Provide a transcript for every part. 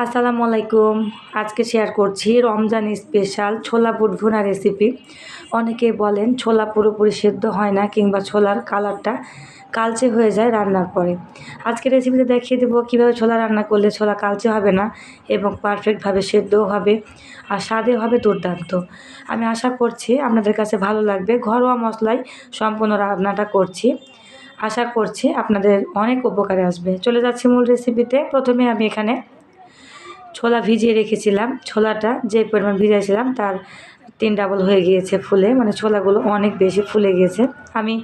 আসসালামু আলাইকুম। আজকে শেয়ার করছি রমজান স্পেশাল ছোলা বুট ভুনা রেসিপি। অনেকেই বলেন ছোলা পুরোপুরি সেদ্ধ হয় না কিংবা ছোলার কালারটা কালচে হয়ে যায় রান্নার পরে। আজকে রেসিপিতে দেখিয়ে দেবো কীভাবে ছোলা রান্না করলে ছোলা কালচে হবে না এবং পারফেক্টভাবে সেদ্ধও হবে আর স্বাদে হবে দুর্দান্ত। আমি আশা করছি আপনাদের কাছে ভালো লাগবে। ঘরোয়া মশলায় সম্পূর্ণ রান্নাটা করছি, আশা করছি আপনাদের অনেক উপকারে আসবে। চলে যাচ্ছি মূল রেসিপিতে। প্রথমে আমি এখানে ছোলা ভিজিয়ে রেখেছিলাম। ছোলাটা যে পরিমাণ ভিজাইছিলাম তার 3 ডাবল হয়ে গিয়েছে ফুলে, মানে ছোলাগুলো অনেক বেশি ফুলে গিয়েছে। আমি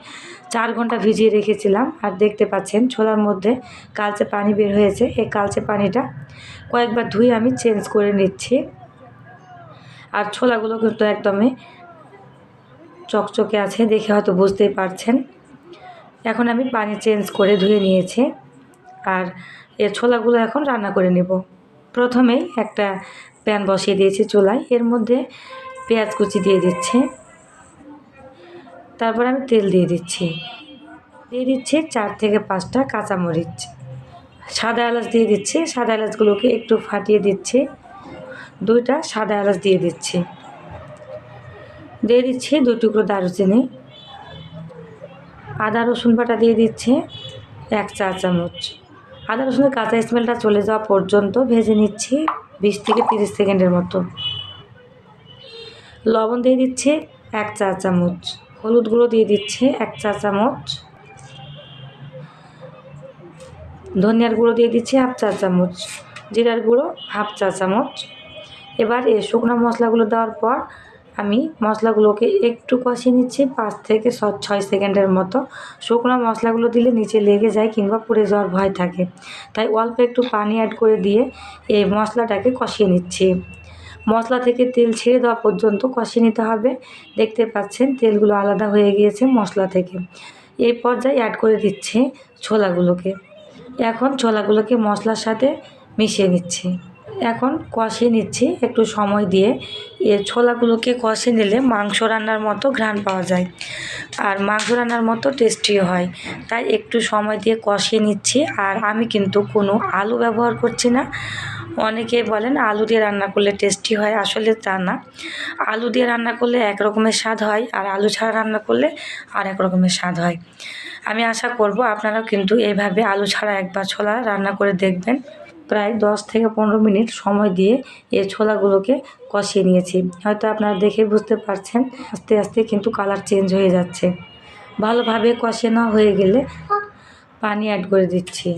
4 ঘন্টা ভিজিয়ে রেখেছিলাম আর দেখতে পাচ্ছেন ছোলার মধ্যে কালচে পানি বের হয়েছে। এই কালচে পানিটা কয়েকবার ধুয়ে আমি চেঞ্জ করে নিচ্ছি। আর ছোলাগুলো কিন্তু একদমই চকচকে আছে, দেখে হয়তো বুঝতেই পারছেন। এখন আমি পানি চেঞ্জ করে ধুয়ে নিয়েছি আর এই ছোলাগুলো এখন রান্না করে নেব। প্রথমেই একটা প্যান বসিয়ে দিয়েছি চুলায়, এর মধ্যে পেঁয়াজ কুচি দিয়ে দিচ্ছি। তারপর আমি তেল দিয়ে দিচ্ছি 4 থেকে 5টা কাঁচামরিচ। সাদা এলাচ দিয়ে দিচ্ছি। সাদা এলাচগুলোকে একটু ফাটিয়ে দিচ্ছি। 2টা সাদা এলাচ দিয়ে দিচ্ছি। 2 টুকরো দারুচিনি। আদা রসুন বাটা দিয়ে দিচ্ছি 1 চা চামচ। আদা রসুনের কাঁচা স্মেলটা চলে যাওয়া পর্যন্ত ভেজে নিচ্ছি 20 থেকে 30 সেকেন্ডের মতো। লবণ দিয়ে দিচ্ছি 1 চা চামচ। হলুদ গুঁড়ো দিয়ে দিচ্ছি 1 চা চামচ। ধনিয়ার গুঁড়ো দিয়ে দিচ্ছি 1/2 চা চামচ। জিরার গুঁড়ো 1/2 চা চামচ। এবার এই শুকনো মশলাগুলো দেওয়ার পর আমি মশলাগুলোকে একটু কষিয়ে নিচ্ছি 5 থেকে 6 সেকেন্ডের মতো। শুকনো মশলাগুলো দিলে নিচে লেগে যায় কিংবা পুড়ে যাওয়ার ভয় থাকে, তাই অল্প একটু পানি অ্যাড করে দিয়ে এই মশলাটাকে কষিয়ে নিচ্ছি। মশলা থেকে তেল ছেড়ে দেওয়া পর্যন্ত কষিয়ে নিতে হবে। দেখতে পাচ্ছেন তেলগুলো আলাদা হয়ে গিয়েছে মশলা থেকে। এই পর্যায়ে অ্যাড করে দিচ্ছি ছোলাগুলোকে। এখন ছোলাগুলোকে মশলার সাথে মিশিয়ে নিচ্ছি। এখন কষিয়ে নিচ্ছি একটু সময় দিয়ে। এই ছোলাগুলোকে কষিয়ে নিলে মাংস রান্নার মতো ঘ্রাণ পাওয়া যায় আর মাংস রান্নার মতো টেস্টিও হয়, তাই একটু সময় দিয়ে কষিয়ে নিচ্ছি। আর আমি কিন্তু কোনো আলু ব্যবহার করছি না। অনেকে বলেন আলু দিয়ে রান্না করলে টেস্টি হয়, আসলে তা না। আলু দিয়ে রান্না করলে এক রকমের স্বাদ হয় আর আলু ছাড়া রান্না করলে আর এক রকমের স্বাদ হয়। আমি আশা করব আপনারাও কিন্তু এইভাবে আলু ছাড়া একবার ছোলা রান্না করে দেখবেন। প্রায় 10 থেকে 15 মিনিট সময় দিয়ে এই ছোলাগুলোকে কষিয়ে নিয়েছি। হয়তো আপনারা দেখে বুঝতে পারছেন আস্তে আস্তে কিন্তু কালার চেঞ্জ হয়ে যাচ্ছে। ভালোভাবে কষিয়ে নেওয়া হয়ে গেলে পানি অ্যাড করে দিচ্ছি।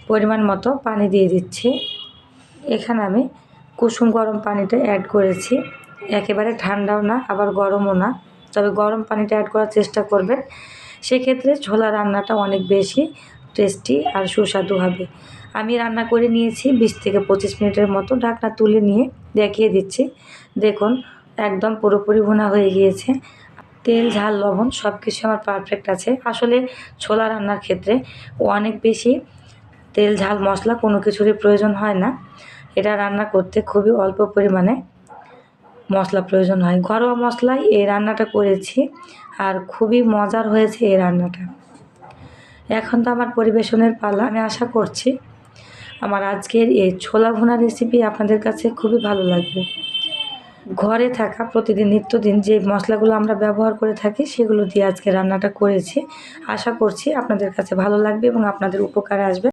পরিমাণ মতো পানি দিয়ে দিচ্ছি। এখানে আমি কুসুম গরম পানিটা অ্যাড করেছি। একেবারে ঠান্ডাও না আবার গরমও না, তবে গরম পানিটা অ্যাড করার চেষ্টা করবেন। সেক্ষেত্রে ছোলা রান্নাটা অনেক বেশি টেস্টি আর সুস্বাদু হবে। আমি রান্না করে নিয়েছি 20 থেকে 25 মিনিটের মতো। ঢাকনা তুলে নিয়ে দেখিয়ে দিচ্ছি। দেখুন একদম পুরোপুরি ভুনা হয়ে গিয়েছে। তেল ঝাল লবণ সব কিছু আমার পারফেক্ট আছে। আসলে ছোলা রান্নার ক্ষেত্রে অনেক বেশি তেল ঝাল মশলা কোনো কিছুরই প্রয়োজন হয় না। এটা রান্না করতে খুবই অল্প পরিমাণে মশলা প্রয়োজন হয়। ঘরোয়া মশলায় এই রান্নাটা করেছি আর খুবই মজার হয়েছে এই রান্নাটা। এখন তো আমার পরিবেশনের পালা। আমি আশা করছি আমার আজকের এই ছোলা ভুনা রেসিপি আপনাদের কাছে খুবই ভালো লাগবে। ঘরে থাকা প্রতিদিন নিত্যদিন যে মশলাগুলো আমরা ব্যবহার করে থাকি সেগুলো দিয়ে আজকে রান্নাটা করেছি। আশা করছি আপনাদের কাছে ভালো লাগবে এবং আপনাদের উপকারে আসবে।